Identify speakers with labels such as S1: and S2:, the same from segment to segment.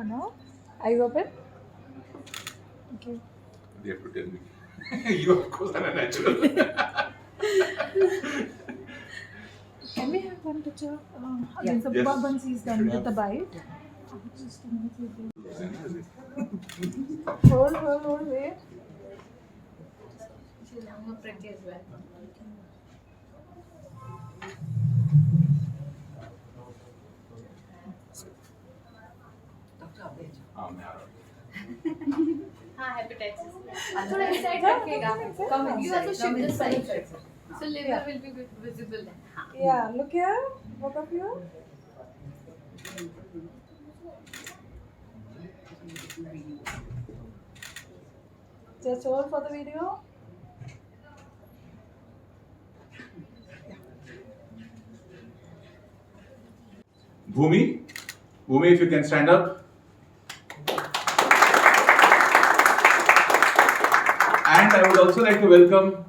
S1: now. Eyes open. Okay.
S2: They have to tell me. You, of course, are a natural.
S1: Can we have one picture
S3: Yeah.
S1: against the
S2: Yes.
S1: once he's done
S2: Should
S1: with
S2: have.
S1: the bite? Just a minute. Hold, wait.
S3: She's pretty as well. Doctor update. हाँ hepatitis. थोड़ा इस side रखिएगा. Come on, you also shift this side. So liver will be visible then.
S1: Yeah, look here. Both of you. Just hold for the video.
S2: Bhumi, if you can stand up. And I would also like to welcome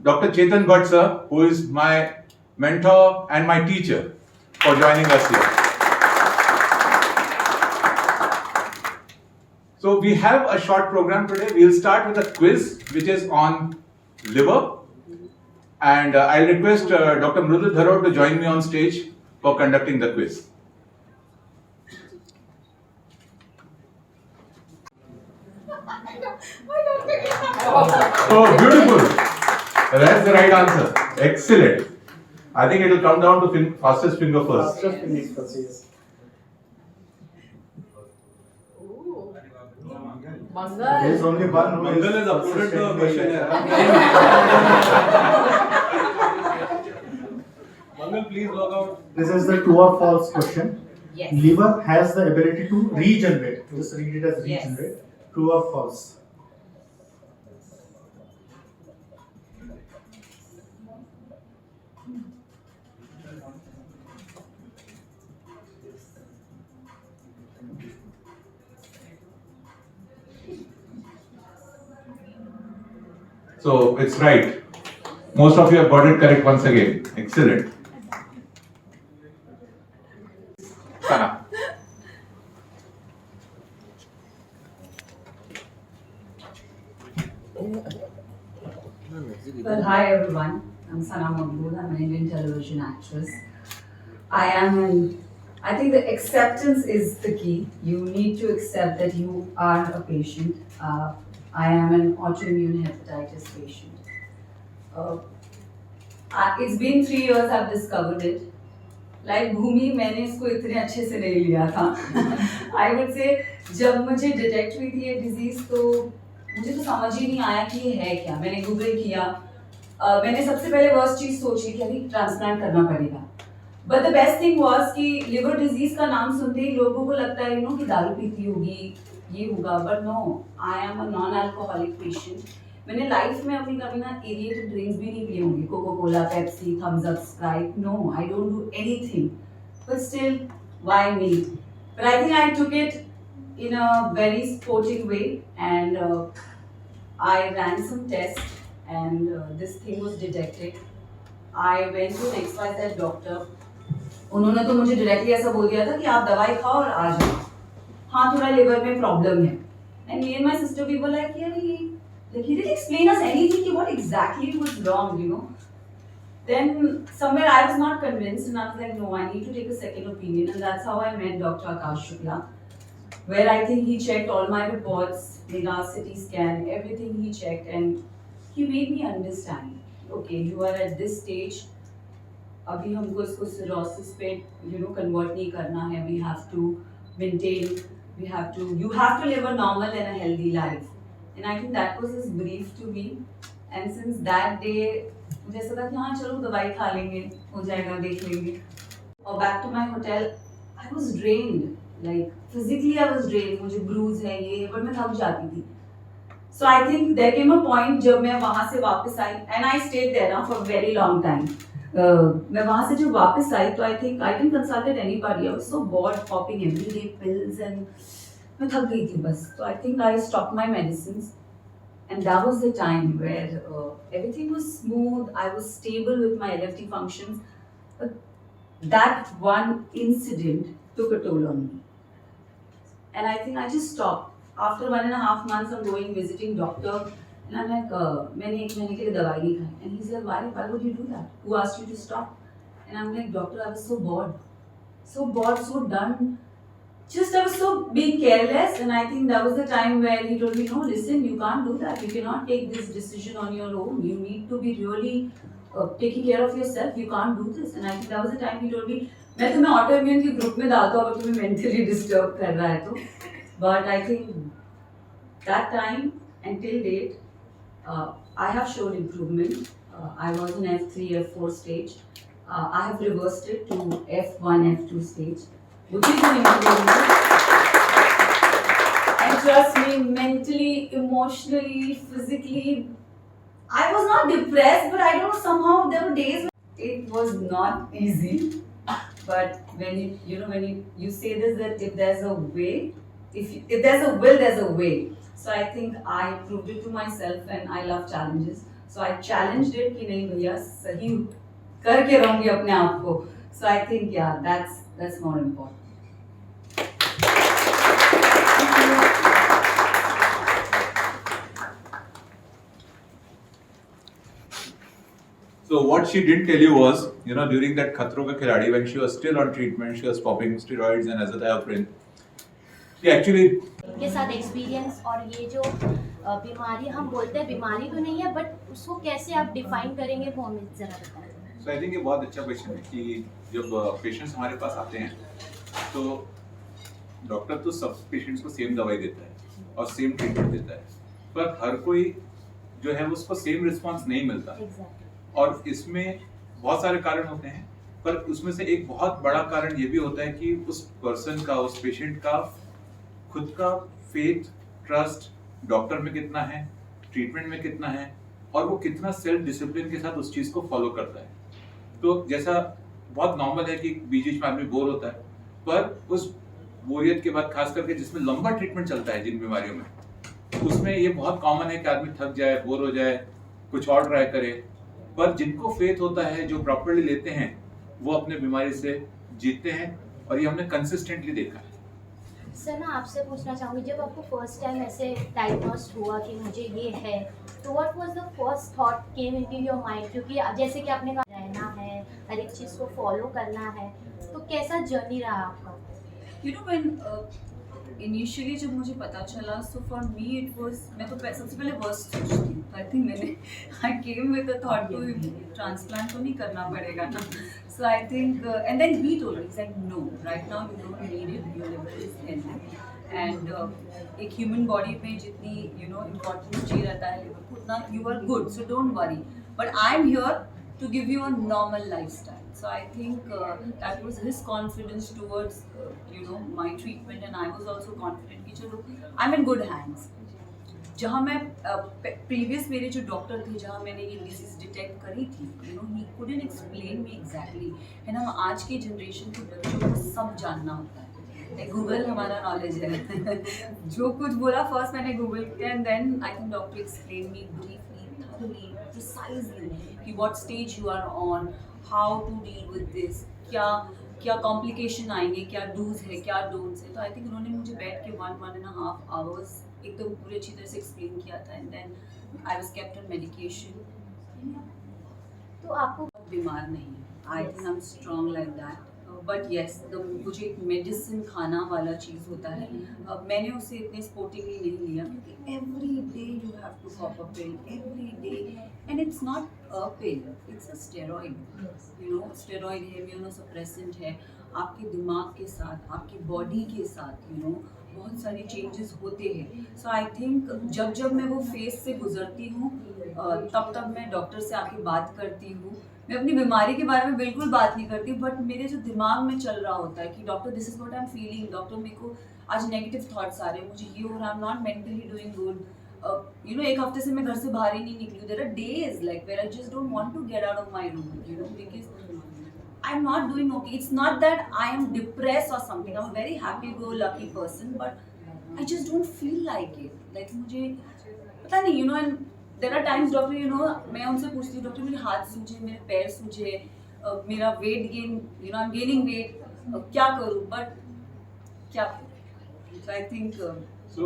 S2: Dr. Chetan Bhatt sir, who is my mentor and my teacher, for joining us here. So we have a short program today. We'll start with a quiz which is on liver. And I'll request Dr. Mrudul Dharo to join me on stage for conducting the quiz. Oh, beautiful. That's the right answer. Excellent. I think it will come down to fastest finger first.
S4: Just finish first, yes. There is only one who
S5: Mangal is uploaded to a questionnaire. Mangal, please log out.
S4: This is the true or false question.
S3: Yes.
S4: Liver has the ability to regenerate. Just read it as
S3: Yes.
S4: regenerate. True or false?
S2: So it's right. Most of you have got it correct once again. Excellent. Sana.
S6: Well, hi everyone. I'm Sana Maqbool. I'm an Indian television actress. I think the acceptance is the key. You need to accept that you are a patient. I am an autoimmune hepatitis patient. It's been 3 years I've discovered it. Like Bhumi, मैंने इसको इतने अच्छे से नहीं लिया था. I would say जब मुझे डिटेक्ट हुई थी ये डिजीज तो मुझे तो समझ ही नहीं आया कि ये है क्या. मैंने गूगल किया. मैंने सबसे पहले वर्स्ट चीज सोची कि अभी ट्रांसप्लांट करना पड़ेगा. But the best thing was कि लिवर डिजीज का नाम सुनते ही लोगों को लगता है कि दारू पीती होगी, ये होगा. But no, I am a non alcoholic patient. मैंने लाइफ में अपनी कभी ना एरिएटेड ड्रिंक्स भी नहीं पिए होंगे. Coca Cola, Pepsi, Thums Up, Sprite. No, I don't do anything. But still, why me? But I think I took it in a very sporting way, and I ran some tests, and this thing was detected. I went to an XYZ doctor. उन्होंने तो मुझे directly ऐसा बोल दिया था कि आप दवाई खाओ और आ जाओ. हाँ, थोड़ा लिवर में प्रॉब्लम है. And me and my sister, we were like, yeah, he didn't explain us anything कि what exactly was wrong, you know. Then somewhere I was not convinced, and I was like, no, I need to take a second opinion, and that's how I met Dr. Akash Shukla. Where I think he checked all my reports, Mega CT scan, everything he checked, and he made me understand. Okay, you are at this stage. अभी हमको इसको cirrhosis पे convert नहीं करना है. We have to maintain. You have to live a normal and a healthy life. And I think that was his brief to me. And since that day, मुझे ऐसा था कि हाँ चलो दवाई खा लेंगे, हो जाएगा, देख लेंगे. और back to my hotel, I was drained. Like physically I was drained. मुझे bruise है ये, but मैं थक जाती थी. So I think there came a point जब मैं वहाँ से वापस आई, and I stayed there now for a very long time. मैं वहाँ से जब वापस आई तो I think I didn't consulted anybody. I was so bored popping everyday pills and मैं थक गई थी बस. So I think I stopped my medicines, and that was the time where everything was smooth. I was stable with my LFT functions, but that one incident took a toll on me. and I think I just stopped. After 1.5 months I'm going visiting doctor, and I'm like, मैंने 1 महीने के लिए दवाई नहीं खाई. And he's like, why would you do that? Who asked you to stop? And I'm like, doctor, I was so bored, so done. Just I was so being careless, and I think that was the time where he told me, no, listen, you can't do that. You cannot take this decision on your own. You need to be really taking care of yourself. You can't do this. And I think that was the time he told me, मैं तुम्हें autoimmune के group में डालता हूँ अगर तुम्हें mentally disturb कर रहा है तो. But I think that time until date, I have shown improvement. I was in F3, F4 stage. I have reversed it to F1, F2 stage, which is an improvement. And trust me, mentally, emotionally, physically, I was not depressed, but I don't know, somehow there were days when it was not easy. But when you say this, that if there's a way, if there's a will, there's a way. So I think I proved it to myself, and I love challenges. So I challenged it कि नहीं भैया सही करके रहूँगी अपने आप को. So I think that's more important.
S2: So what she didn't tell you was, during that Khatro Ka Khiladi, when she was still on treatment, she was popping steroids and azathioprine. She actually
S7: के साथ experience और ये जो बीमारी हम बोलते हैं बीमारी तो नहीं है बट उसको कैसे आप डिफाइन करेंगे वो हमें जरा बताएं.
S2: So I think ये बहुत अच्छा क्वेश्चन है कि जब पेशेंट्स हमारे पास आते हैं तो डॉक्टर तो सब पेशेंट्स को सेम दवाई देता है और सेम ट्रीटमेंट देता है, पर हर कोई जो है उसको सेम रिस्पांस नहीं मिलता. और इसमें बहुत सारे कारण होते हैं, पर उसमें से एक बहुत बड़ा कारण ये भी होता है कि उस पर्सन का, उस पेशेंट का खुद का फेथ, ट्रस्ट डॉक्टर में कितना है, ट्रीटमेंट में कितना है, और वो कितना सेल्फ डिसिप्लिन के साथ उस चीज़ को फॉलो करता है. तो जैसा बहुत नॉर्मल है कि बीच बीच में आदमी बोर होता है, पर उस बोरियत के बाद खास करके जिसमें लंबा ट्रीटमेंट चलता है जिन बीमारियों में, उसमें ये बहुत कॉमन है कि आदमी थक जाए, बोर हो जाए, कुछ और ट्राई करे. पर जिनको फेथ होता है, जो प्रॉपर्ली लेते हैं, वो अपने बीमारी से जीतते हैं, और ये हमने कंसिस्टेंटली देखा है.
S7: सर, मैं आपसे पूछना चाहूँगी, जब आपको फर्स्ट टाइम ऐसे डायग्नोस्ट हुआ कि मुझे ये है, तो what was the first thought came into your mind? क्योंकि जैसे कि आपने कहा रहना है, हर एक चीज़ को फॉलो करना है, तो कैसा जर्नी रहा आपका?
S6: व्हेन इनिशियली जब मुझे पता चला, so for me it was, मैं तो सबसे पहले वर्स्ट सोचती हूँ. I think I came with the thought to transplant तो नहीं करना पड़ेगा ना. So I think and then he told me that no, right now you don't need it, your liver is healthy. And एक human body में जितनी importance चाहिए रहता है लिवर को, उतना you are good, so don't worry. But I am here to give you a normal lifestyle. So I think that was his confidence towards my treatment, and I was also confident कि चलो I'm in good hands. जहाँ मैं previous मेरे जो doctor थे, जहाँ मैंने ये डिजीज डिटेक्ट करी थी, he couldn't explain me exactly. है ना, आज के जनरेशन के बच्चों को सब जानना होता है. गूगल हमारा नॉलेज है. जो कुछ बोला फर्स्ट मैंने गूगल किया, and then I think doctor explain me briefly, thoroughly, precisely कि what stage you are on, how to deal with this, क्या कॉम्प्लिकेशन आएंगे, क्या डूज है, क्या डोंट्स है. तो आई थिंक उन्होंने मुझे बैठ के 1.5 hours एकदम पूरे अच्छी तरह से एक्सप्लेन किया था. And then I was kept on medication.
S7: तो आपको
S6: बीमार नहीं, I think I am strong like that. But yes, मुझे एक मेडिसिन खाना वाला चीज़ होता है, मैंने उसे इतने स्पोर्टिवली नहीं लिया, क्योंकि every day you have to pop a pill, every day. And it's not a pill, it's a steroid. Steroid है, इम्यूनोसप्रेसेंट है. आपके दिमाग के साथ, आपकी बॉडी के साथ बहुत सारे चेंजेस होते हैं. सो आई थिंक जब मैं वो फेज से गुजरती हूँ, तब मैं डॉक्टर से आके बात करती हूँ. मैं अपनी बीमारी के बारे में बिल्कुल बात नहीं करती, बट मेरे जो दिमाग में चल रहा होता है कि doctor this is what I am feeling, doctor मेरे को आज नेगेटिव थॉट्स आ रहे हैं, मुझे ये हो रहा है, I am not mentally doing good. एक हफ्ते से मैं घर से बाहर ही नहीं निकली. There are days like where I just don't want to get out of my room, because I am not doing okay. It's not that I am depressed or something. I'm a very happy-go-lucky person, but I just don't feel like it. Like मुझे पता नहीं, and there are times doctor, मैं उनसे पूछती हूँ, doctor मेरे हाथ सूझे, मेरे पैर सूझे, मेरा weight gain, I'm gaining weight, क्या करूँ? बट क्या exactly so I think
S2: so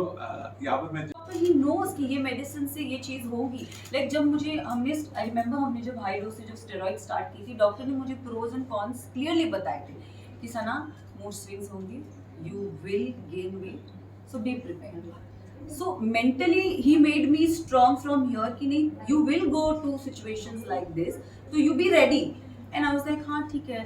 S2: यहाँ पर मैं
S6: ही नोज कि ये मेडिसिन से ये चीज़ होगी। लाइक जब मुझे आई रिमेंबर हमने जब हाई डोज से जब स्टेरॉइड स्टार्ट की थी, डॉक्टर ने मुझे प्रोज एंड कॉन्स क्लियरली बताए थे कि सना मूड स्विंग्स होंगी, you will gain weight, so be prepared. So mentally he made me strong from here कि नहीं, you will go to situations like this, तो you be ready. And I was like, हाँ ठीक है,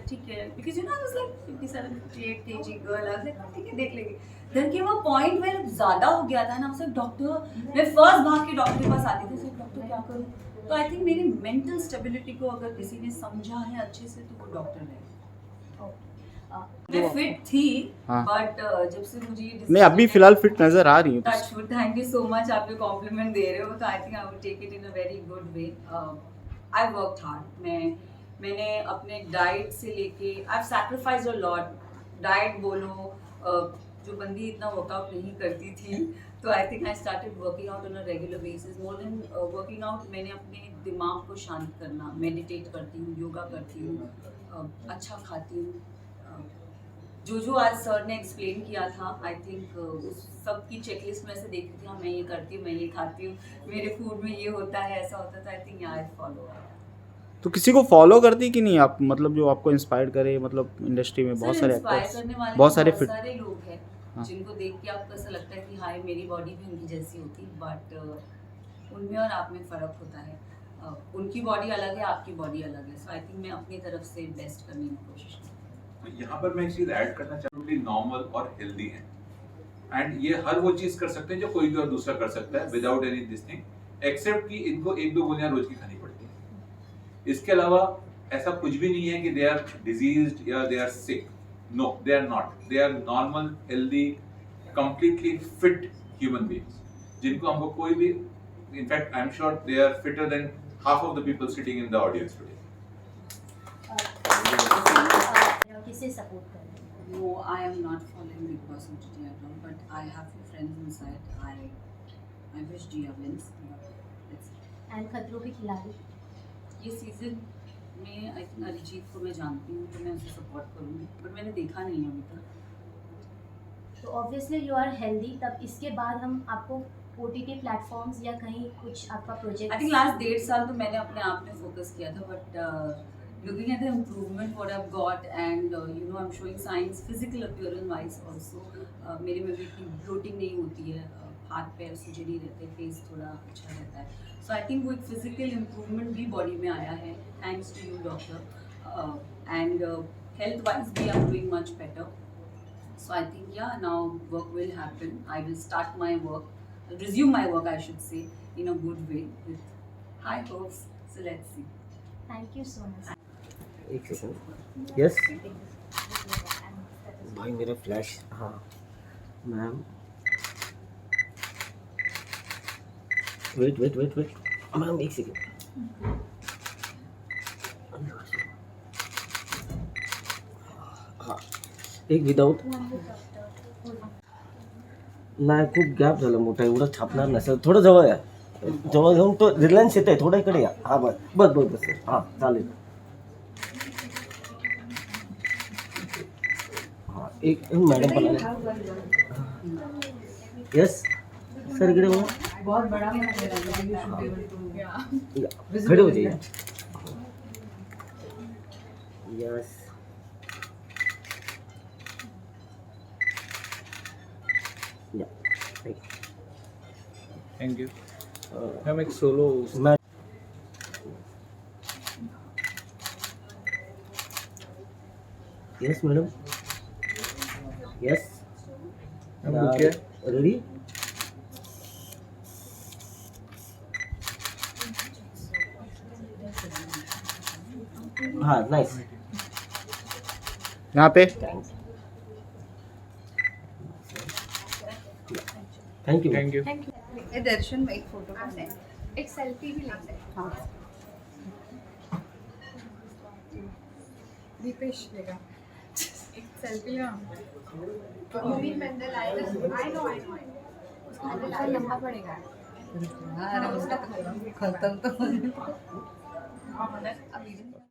S6: because you know I was like 57, 58 kg girl, I was like ठीक है देख लेंगे। Then came a point where ज़्यादा हो गया था ना, I was like डॉक्टर, मैं फर्स्ट भाग के डॉक्टर के पास आती थी, so डॉक्टर क्या करूँ? तो आई थिंक मेरी मेंटल स्टेबिलिटी को अगर किसी ने समझा है अच्छे से तो वो डॉक्टर है। मैं फिट थी,
S8: हाँ।
S6: बट जब से मुझे ये
S8: नहीं अभी फिलहाल फिट नजर आ रही हूँ।
S6: Touchwood, thank you so much, आप ये कॉम्प्लीमेंट दे रहे हो, तो I think I would take it in a very good way. I worked hard, मैंने अपने डाइट से लेके I sacrificed a lot. Diet बोलो, जो बंदी इतना वर्कआउट नहीं करती थी, तो I think I started working out on a regular basis. More than working out, मैंने अपने दिमाग को शांत करना, मेडिटेट करती हूँ, योगा करती हूँ, अच्छा खाती हूँ। जो आज सर ने एक्सप्लेन किया था, आई थिंक उस सब की चेकलिस्ट में से देखती थी, हाँ मैं ये करती हूँ, मैं ये खाती हूँ, मेरे फूड में ये होता है, ऐसा होता था। आई थिंक आई फॉलो।
S8: तो किसी को फॉलो करती कि नहीं आप, मतलब जो आपको इंस्पायर करे, मतलब इंडस्ट्री में बहुत सारे एक्टर्स, बहुत सारे फिट
S6: लोग हैं
S8: हाँ।
S6: जिनको देख के आपको ऐसा लगता है कि हाय मेरी बॉडी भी उनकी जैसी होती, बट उनमें और आप में फ़र्क होता है। उनकी बॉडी अलग है, आपकी बॉडी अलग है। सो आई थिंक मैं अपनी तरफ से बेस्ट करने की कोशिश करूँ।
S2: यहाँ पर मैं एक चीज ऐड करना चाहूँगी, नॉर्मल और हेल्दी है, एंड ये हर वो चीज कर सकते हैं जो कोई भी और दूसरा कर सकता है without any this thing, except कि इनको 1-2 गोलियां रोज की खानी पड़ती है। इसके अलावा ऐसा कुछ भी नहीं है कि दे आर डिजीज्ड या they are sick. No, they are not, they are normal, healthy, completely fit human beings, जिनको हमको कोई भी, in fact I am sure they are fitter than half of the people sitting in the audience today.
S7: किसे support कर रहे हैं?
S6: No, I am not following Big Boss OTT at all, but I have few friends inside. I wish Jia wins. Let's see.
S7: And खतरों के खिलाड़ी
S6: ये season में I think Arijit को मैं जानती हूँ, तो मैं उसे सपोर्ट करूँगी, बट मैंने देखा नहीं है अभी तक।
S7: तो ऑब्वियसली यू आर हेल्दी, तब इसके बाद हम आपको OTT प्लेटफॉर्म्स या कहीं कुछ आपका प्रोजेक्ट?
S6: आई थिंक लास्ट 1.5 साल तो मैंने अपने आप में फोकस किया था, but looking at the improvement what I've got, and you know I'm showing signs physical appearance wise also, मेरे में भी bloating नहीं होती है, हाथ पैर सूजे नहीं रहते, फेस थोड़ा अच्छा रहता है। सो आई थिंक वो एक फिजिकल इम्प्रूवमेंट भी बॉडी में आया है, thanks to you doctor, and health wise भी I am doing much better. So I think yeah now work will happen, I will start my work, resume my work I should say, in a good way with high hopes. So let's see.
S7: Thank you so much.
S9: एक second, yes भाई मेरा flash, हाँ ma'am, wait ma'am एक second, हाँ एक without, नाही खूप gap झाला मोठा, एवढा छापणार नसेल, थोडं जवळ या, जवळ घेऊन तो रिलायन्स येत आहे, थोडा इकडे या, हा बस हां चालेल, हाँ एक मैडम पण आले, यस सर इकडे बघा,
S1: बहुत बड़ा
S9: खड़े हो जाइए, यस या
S8: थैंक यू मैम। एक solo
S9: yes madam, yes
S8: okay
S9: ready, हाँ नाइस,
S8: यहाँ पे
S9: थैंक यू
S8: थैंक यू।
S1: ए दर्शन में एक फोटो
S3: एक सेल्फी भी लेते हैं।
S1: हाँ दीपेश लेगा
S3: एक सेल्फी लेना। आई नो उसका हैंडल लंबा पड़ेगा।
S1: हाँ उसका तो खत्म तो